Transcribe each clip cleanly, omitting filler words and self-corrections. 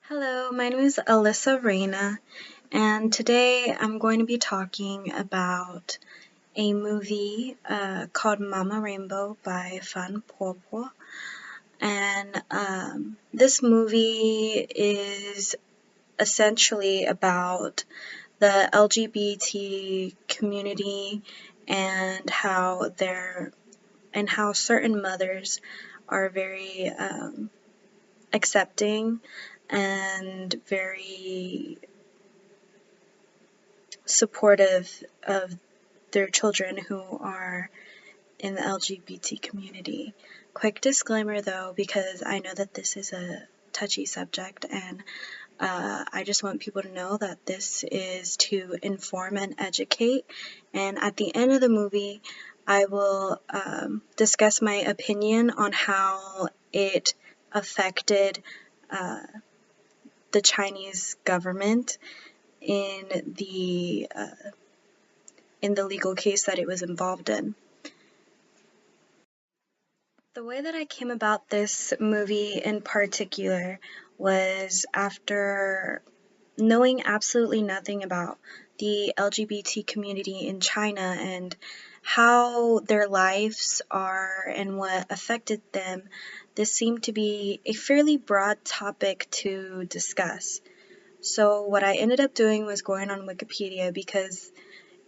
Hello, my name is Alyssa Reyna, and today I'm going to be talking about a movie called Mama Rainbow by Fan Po. And this movie is essentially about the LGBT community and how certain mothers are very accepting and very supportive of their children who are in the LGBT community. Quick disclaimer though, because I know that this is a touchy subject, and I just want people to know that this is to inform and educate. And at the end of the movie, I will discuss my opinion on how it affected uh, the Chinese government in the legal case that it was involved in. The way that I came about this movie in particular was after knowing absolutely nothing about the LGBT community in China and how their lives are and what affected them. This seemed to be a fairly broad topic to discuss. So what I ended up doing was going on Wikipedia because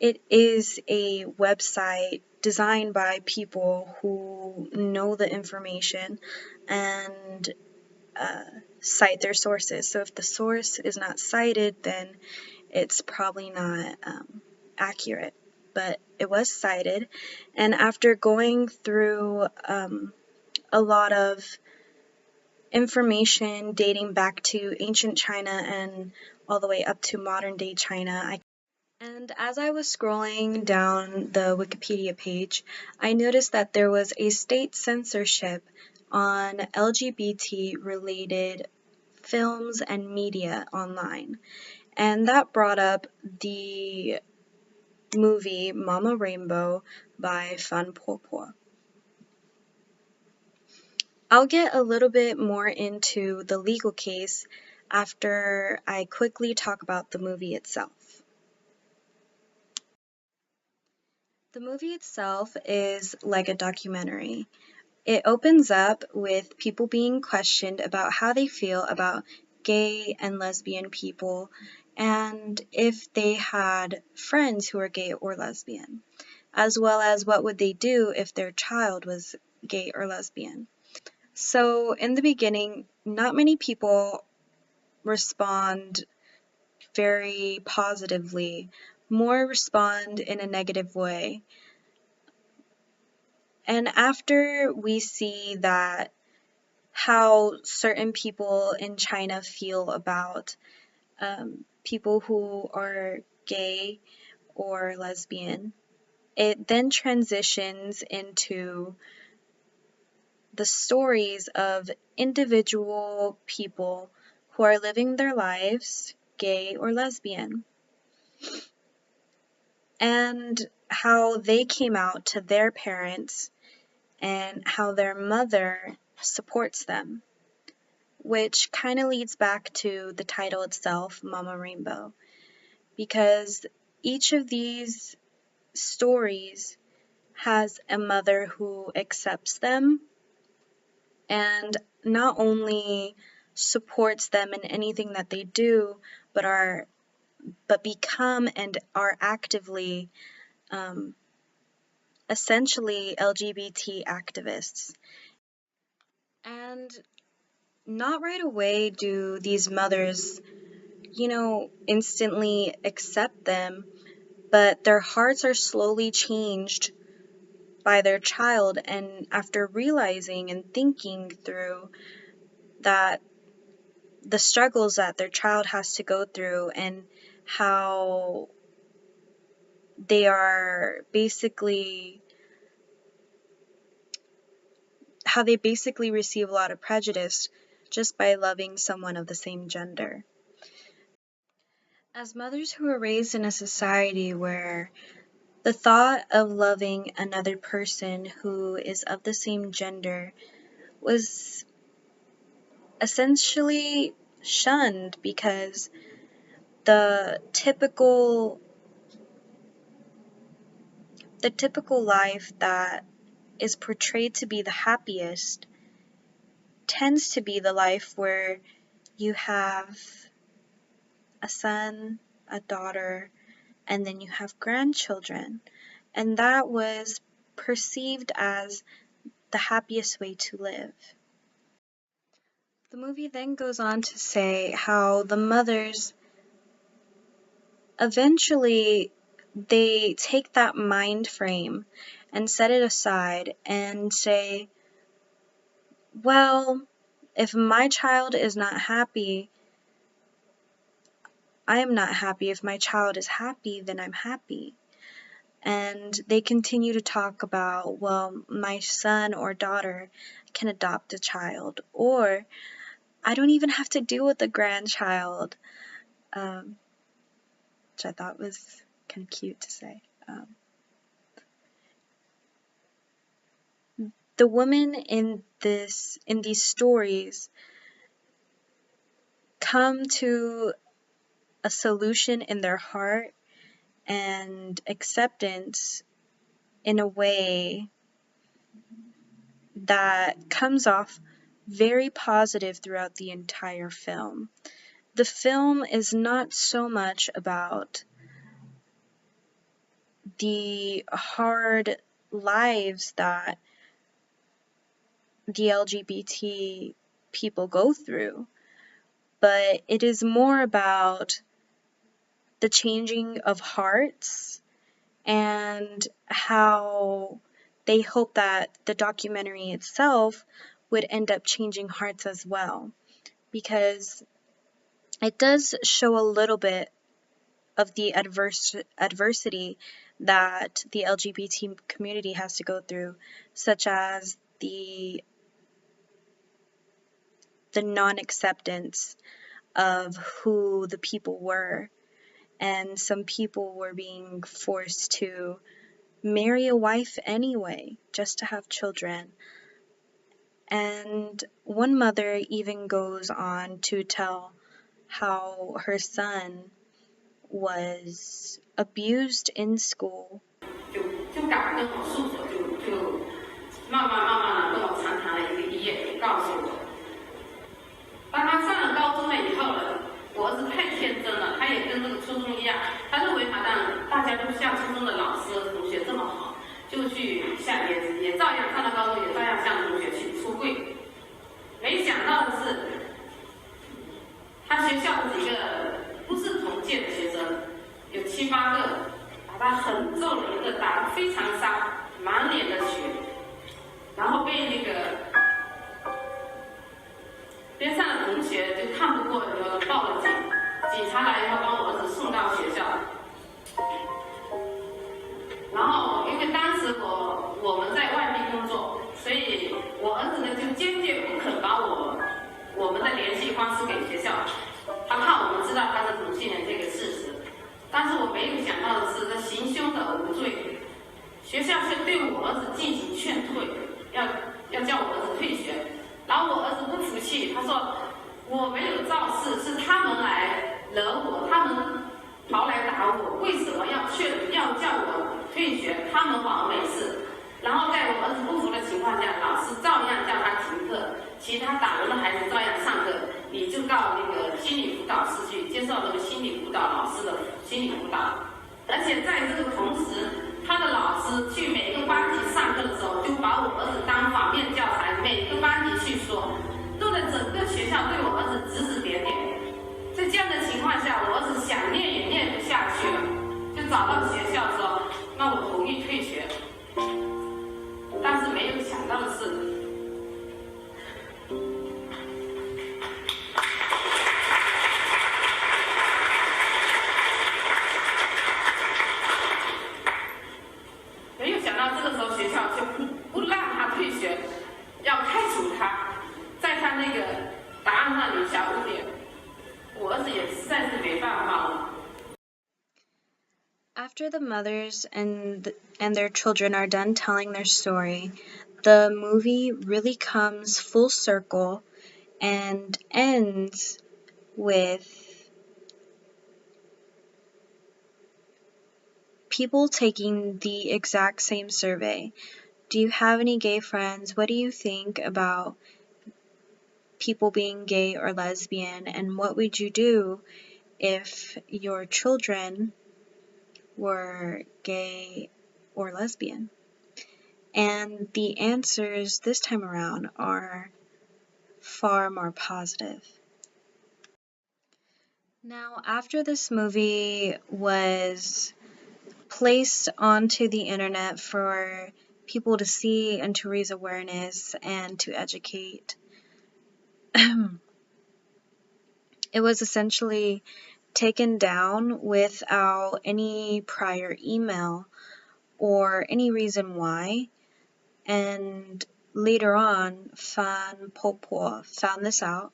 it is a website designed by people who know the information and cite their sources. So if the source is not cited, then it's probably not accurate. But it was cited, and after going through a lot of information dating back to ancient China and all the way up to modern day China, and as I was scrolling down the Wikipedia page, I noticed that there was a state censorship on LGBT related films and media online. And that brought up the movie Mama Rainbow by Fan Po. I'll get a little bit more into the legal case after I quickly talk about the movie itself. The movie itself is like a documentary. It opens up with people being questioned about how they feel about gay and lesbian people and if they had friends who were gay or lesbian, as well as what would they do if their child was gay or lesbian. So in the beginning, not many people respond very positively, more respond in a negative way. And after we see that how certain people in China feel about people who are gay or lesbian, it then transitions into the stories of individual people who are living their lives gay or lesbian, and how they came out to their parents and how their mother supports them, which kind of leads back to the title itself, Mama Rainbow, because each of these stories has a mother who accepts them and not only supports them in anything that they do, but become and are actively essentially LGBT activists. And not right away do these mothers, instantly accept them, but their hearts are slowly changed by their child, and after realizing and thinking through that the struggles that their child has to go through and how they are basically how they basically receive a lot of prejudice just by loving someone of the same gender. As mothers who are raised in a society where the thought of loving another person who is of the same gender was essentially shunned because the typical life that is portrayed to be the happiest tends to be the life where you have a son, a daughter, and then you have grandchildren. And that was perceived as the happiest way to live. The movie then goes on to say how the mothers eventually they take that mind frame and set it aside and say, well, if my child is not happy, I am not happy. If my child is happy, then I'm happy. And they continue to talk about, well, my son or daughter can adopt a child, or I don't even have to deal with a grandchild, which I thought was kind of cute to say. The women in these stories come to a solution in their heart and acceptance in a way that comes off very positive throughout the entire film. The film is not so much about the hard lives that the LGBT people go through, but it is more about the changing of hearts and how they hope that the documentary itself would end up changing hearts as well, because it does show a little bit of the adversity that the LGBT community has to go through, such as the non-acceptance of who the people were, and some people were being forced to marry a wife anyway, just to have children. And one mother even goes on to tell how her son was abused in school. 就敢跟我诉说，就慢慢的跟我长谈了一个一夜，告诉我，当他上了高中了以后呢，我儿子太天真了，他也跟这个初中一样，他认为好像大家都像初中的老师同学这么好，就去像也照样上了高中，也照样向同学去出柜。没想到的是，他学校的几个不是同届的学生，有7、8个，把他狠揍了一个，打得非常伤，满脸的血，然后被那个边上的同学就看不过，就报了警，警察来以后把我儿子送到学校。然后因为当时我们在外地工作，所以我儿子呢就坚决不肯把我们的联系方式给学校，他怕我们知道他是同性恋这个事实。但是我没有想到的是，这行凶的无罪，学校却对我儿子进行劝退，要叫我儿子退学。然后我儿子不服气，他说我没有肇事，是他们来惹我，他们跑来打我，为什么要叫我退学？他们反而没事。然后在我儿子不服的情况下，老师照样叫他停课，其他打人的孩子照样上课，你就到那个心理辅导室去接受那个心理辅导老师的心理辅导。而且在这个同时，他的老师去每个班级上课的时候，就把我儿子当反面教材，每个班级去说，弄得整个学校对我儿子指指点点。在这样的情况下，我儿子想念也念不下去了，就找到学校说，那我同意退学。但是没有想到的是，这个时候学校就不让他退学，要开除他，在他那个答案上留下污点。我儿子也实在是没办法了。After the mothers and their children are done telling their story, the movie really comes full circle and ends with people taking the exact same survey. Do you have any gay friends? What do you think about people being gay or lesbian? And what would you do if your children were gay or lesbian? And the answers this time around are far more positive. Now, after this movie was placed onto the internet for people to see and to raise awareness and to educate, it was essentially taken down without any prior email or any reason why. And later on, Fan Popo found this out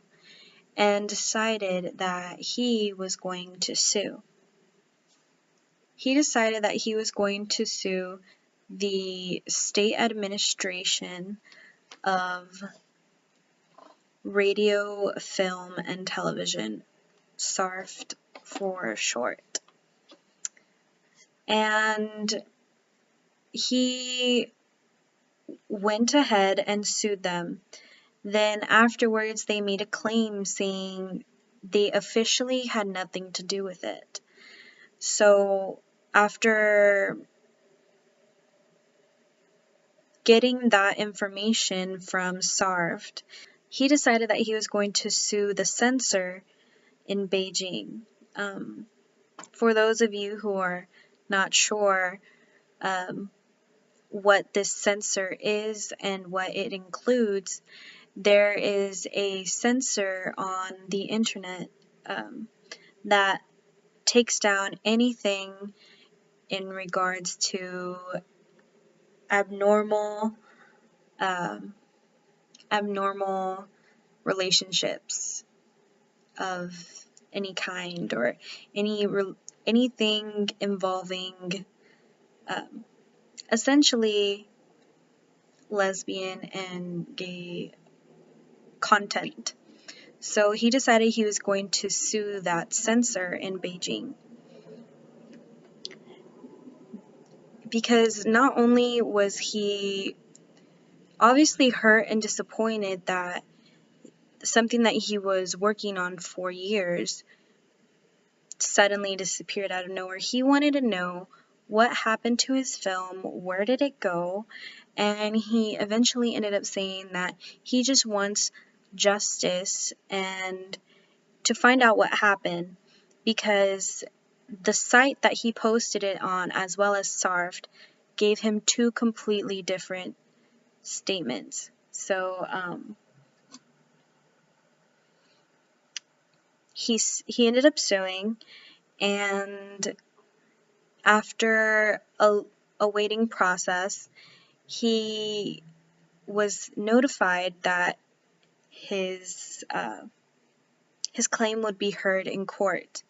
and decided that he was going to sue. He decided that he was going to sue the State Administration of Radio, Film, and Television, SARFT for short. And he went ahead and sued them. Then afterwards, they made a claim saying they officially had nothing to do with it. So after getting that information from SARFT, he decided that he was going to sue the censor in Beijing. For those of you who are not sure what this censor is and what it includes, there is a censor on the internet that takes down anything in regards to abnormal relationships of any kind, or anything involving essentially lesbian and gay content. So he decided he was going to sue that censor in Beijing. Because not only was he obviously hurt and disappointed that something that he was working on for years suddenly disappeared out of nowhere, he wanted to know what happened to his film, where did it go, and he eventually ended up saying that he just wants justice and to find out what happened, because the site that he posted it on, as well as SARFT, gave him two completely different statements. So he ended up suing, and after a waiting process, he was notified that his claim would be heard in court,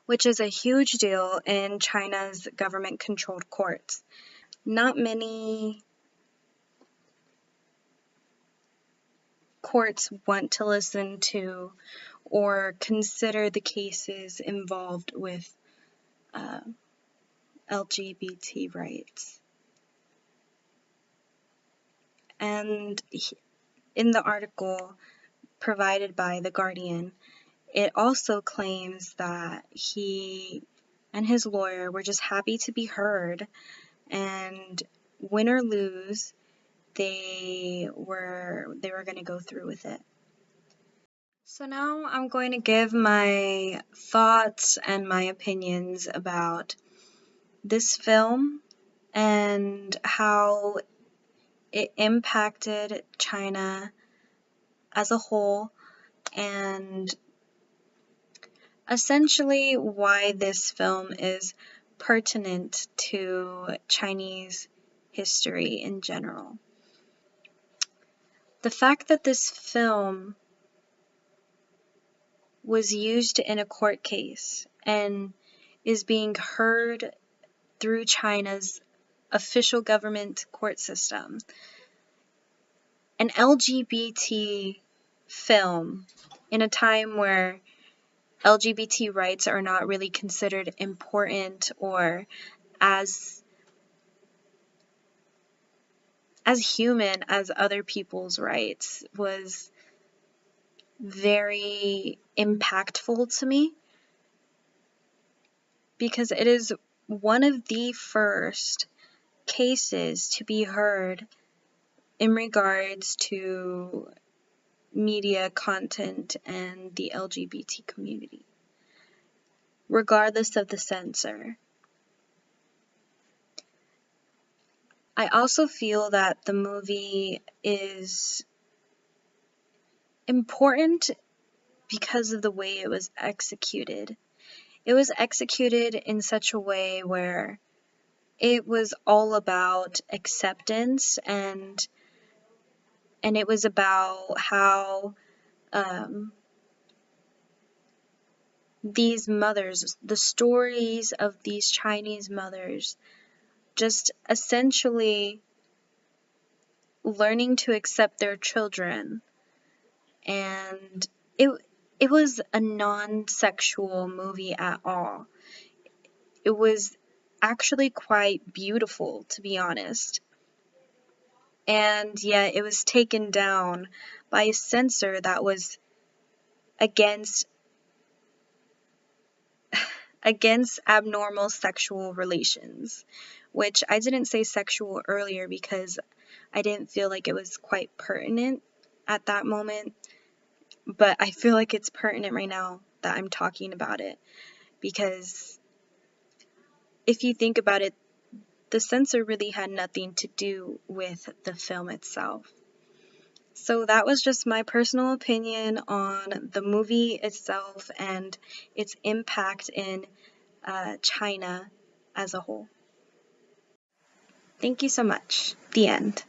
which is a huge deal in China's government-controlled courts. Not many courts want to listen to or consider the cases involved with LGBT rights. And in the article provided by The Guardian, it also claims that he and his lawyer were just happy to be heard, and win or lose, they were going to go through with it. So now I'm going to give my thoughts and my opinions about this film and how it impacted China as a whole, and essentially why this film is pertinent to Chinese history in general. The fact that this film was used in a court case and is being heard through China's official government court system. An LGBT film in a time where LGBT rights are not really considered important or as human as other people's rights, was very impactful to me, because it is one of the first cases to be heard in regards to media content and the LGBT community, regardless of the censor. I also feel that the movie is important because of the way it was executed. It was executed in such a way where it was all about acceptance, and it was about how these mothers, the stories of these Chinese mothers, just essentially learning to accept their children. And it was a non-sexual movie at all. It was actually quite beautiful, to be honest. And yet it was taken down by a censor that was against abnormal sexual relations, which I didn't say sexual earlier because I didn't feel like it was quite pertinent at that moment, but I feel like it's pertinent right now that I'm talking about it, because if you think about it, the censor really had nothing to do with the film itself. So that was just my personal opinion on the movie itself and its impact in China as a whole. Thank you so much. The end.